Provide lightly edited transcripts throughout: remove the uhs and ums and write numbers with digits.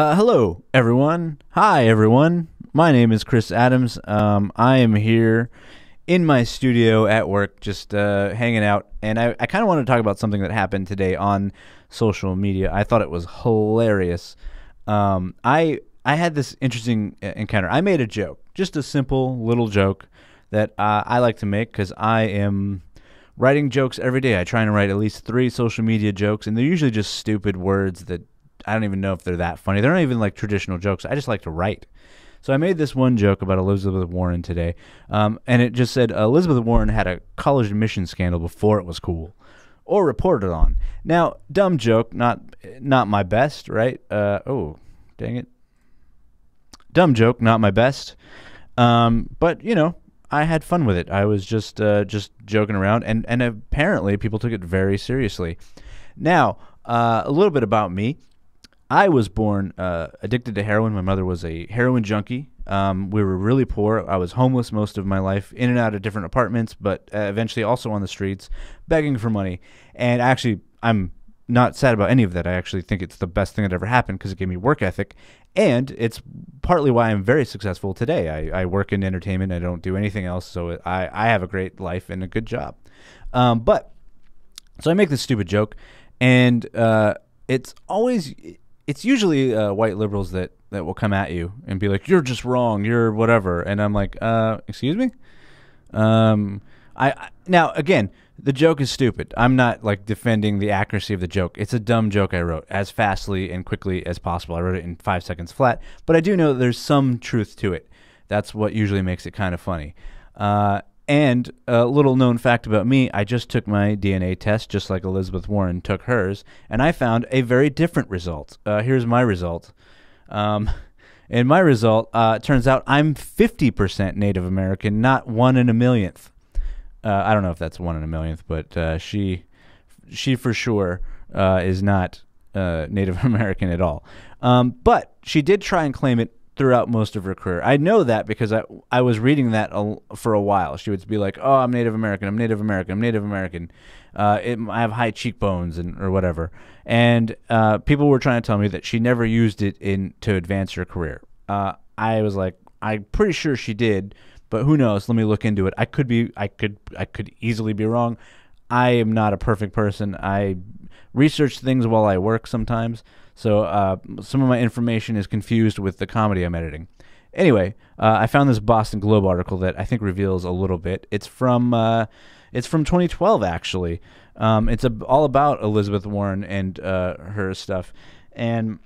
Hello, everyone. Hi, everyone. My name is Chris Adams. I am here in my studio at work, just hanging out, and I kind of want to talk about something that happened today on social media. I thought it was hilarious. I had this interesting encounter. I made a joke, just a simple little joke that I like to make because I am writing jokes every day. I try and write at least 3 social media jokes, and they're usually just stupid words that I don't even know if they're that funny. They're not even like traditional jokes. I just like to write. So I made this one joke about Elizabeth Warren today, and it just said Elizabeth Warren had a college admissions scandal before it was cool, or reported on. Now, dumb joke, not my best, right? Oh, dang it. Dumb joke, not my best. But I had fun with it. I was just joking around, and apparently people took it very seriously. Now, a little bit about me. I was born addicted to heroin. My mother was a heroin junkie. We were really poor. I was homeless most of my life, in and out of different apartments, but eventually also on the streets, begging for money. And actually, I'm not sad about any of that. I actually think it's the best thing that ever happened because it gave me work ethic. And it's partly why I'm very successful today. I work in entertainment. I don't do anything else, so I have a great life and a good job. So I make this stupid joke, and it's usually white liberals that will come at you and be like, "You're just wrong. You're whatever." And I'm like, "Excuse me." Now again, the joke is stupid. I'm not like defending the accuracy of the joke. It's a dumb joke I wrote as fastly and quickly as possible. I wrote it in 5 seconds flat, but I do know that there's some truth to it. That's what usually makes it kind of funny. And a little known fact about me, I just took my DNA test just like Elizabeth Warren took hers, and I found a very different result. Here's my result. And my result, turns out I'm 50% Native American, not 1 in a millionth. I don't know if that's 1 in a millionth, but she for sure is not Native American at all. But she did try and claim it throughout most of her career. I know that because I was reading that for a while. She would be like, "Oh, I'm Native American. I'm Native American. I'm Native American. I have high cheekbones or whatever." And people were trying to tell me that she never used it to advance her career. I was like, I'm pretty sure she did, but who knows? Let me look into it. I could easily be wrong. I am not a perfect person. I research things while I work sometimes. So some of my information is confused with the comedy I'm editing. Anyway, I found this Boston Globe article that I think reveals a little bit. It's from 2012 actually. It's all about Elizabeth Warren and her stuff. And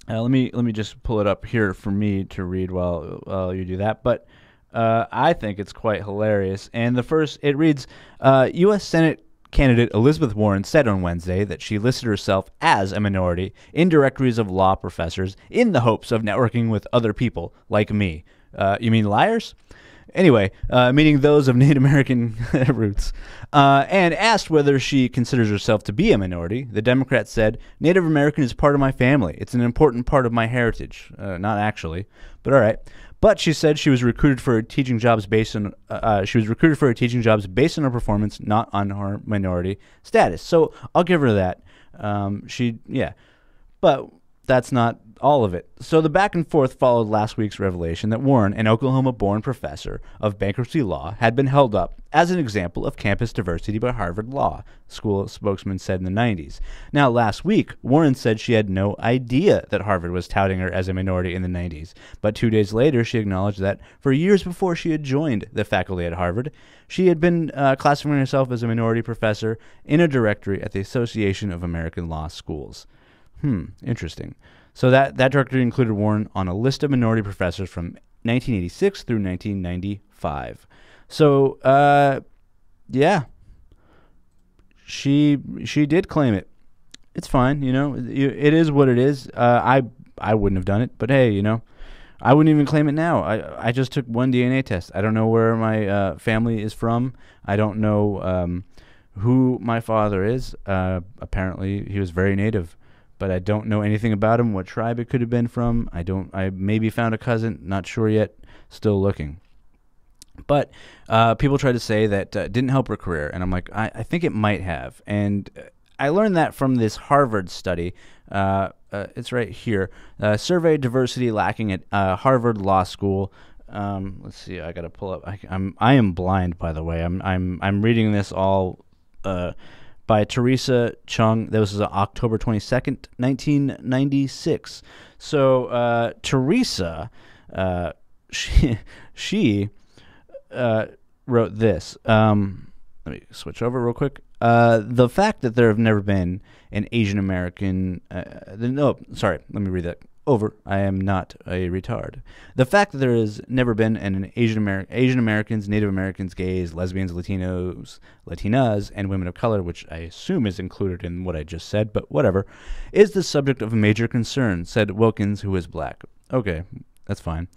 let me just pull it up here for me to read while you do that. But I think it's quite hilarious. And it reads, U.S. Senate candidate Elizabeth Warren said on Wednesday that she listed herself as a minority in directories of law professors in the hopes of networking with other people like me. You mean liars? Anyway, meaning those of Native American roots. And asked whether she considers herself to be a minority, the Democrat said, "Native American is part of my family. It's an important part of my heritage." Not actually, but all right. But she said she was recruited for teaching jobs based on her performance, not on her minority status. So I'll give her that. But that's not all of it. So the back and forth followed last week's revelation that Warren, an Oklahoma-born professor of bankruptcy law, had been held up as an example of campus diversity by Harvard Law, school spokesman said in the 90s. Now, last week, Warren said she had no idea that Harvard was touting her as a minority in the 90s. But 2 days later, she acknowledged that for years before she had joined the faculty at Harvard, she had been classifying herself as a minority professor in a directory at the Association of American Law Schools. Interesting. So that directory included Warren on a list of minority professors from 1986 through 1995. So, yeah, she did claim it. It's fine, it is what it is. I wouldn't have done it, but hey, I wouldn't even claim it now. I just took one DNA test. I don't know where my family is from. I don't know who my father is. Apparently, he was very Native. But I don't know anything about him, what tribe it could have been from. I maybe found a cousin, not sure yet, still looking. But people try to say that didn't help her career, and I'm like, I think it might have. And I learned that from this Harvard study it's right here. Survey diversity lacking at Harvard Law School. Let's see. I gotta pull up. I am blind, by the way. I'm reading this all by Teresa Chung. This is October 22nd, 1996. So Teresa, she wrote this. Let me switch over real quick. The fact that there have never been an Asian American. Let me read that over. I am not a retard. The fact that there has never been an Asian Americans, Native Americans, gays, lesbians, Latinos, Latinas, and women of color, which I assume is included in what I just said, but whatever, is the subject of a major concern, said Wilkins, who is black. Okay, that's fine.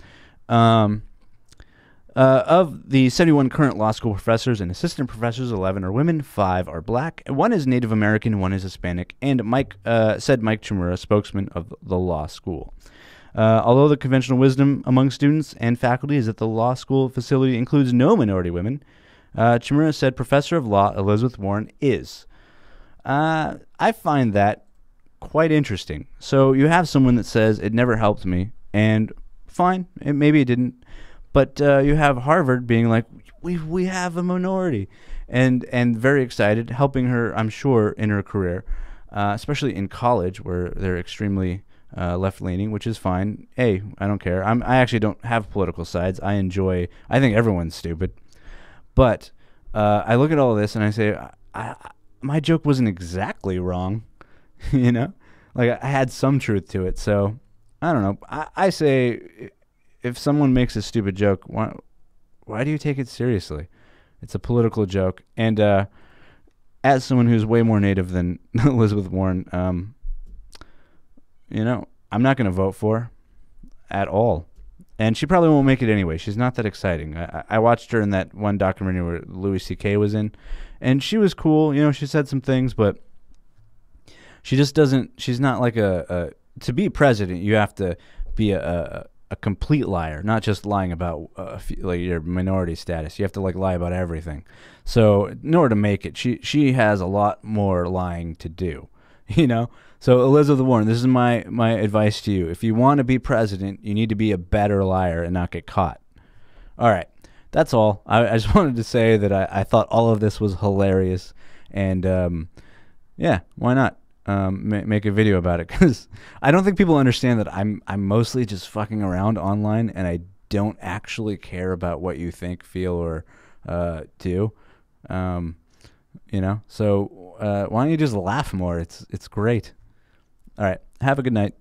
Of the 71 current law school professors and assistant professors, 11 are women, 5 are black, 1 is Native American, 1 is Hispanic, and said Mike Chimura, spokesman of the law school. Although the conventional wisdom among students and faculty is that the law school facility includes no minority women, Chimura said Professor of Law Elizabeth Warren is. I find that quite interesting. So you have someone that says it never helped me, and fine, maybe it didn't. But you have Harvard being like, we have a minority, and very excited, helping her, I'm sure, in her career, especially in college where they're extremely left-leaning, which is fine. Hey, I don't care. I actually don't have political sides. I think everyone's stupid. But I look at all of this and I say, my joke wasn't exactly wrong, you know? Like, I had some truth to it. So, I don't know. I say, if someone makes a stupid joke, why do you take it seriously? It's a political joke. And as someone who's way more native than Elizabeth Warren, I'm not going to vote for her at all. And she probably won't make it anyway. She's not that exciting. I watched her in that one documentary where Louis C.K. was in, and she was cool. She said some things, but she just doesn't. She's not like to be president, you have to be a complete liar, not just lying about like your minority status. You have to lie about everything. So in order to make it, she has a lot more lying to do. So Elizabeth Warren, this is my advice to you. If you want to be president, you need to be a better liar and not get caught. All right, that's all. I just wanted to say that I thought all of this was hilarious, and yeah, why not make a video about it? Because I don't think people understand that I'm mostly just fucking around online, and I don't actually care about what you think, feel, or do. So why don't you just laugh more? It's great. All right. Have a good night.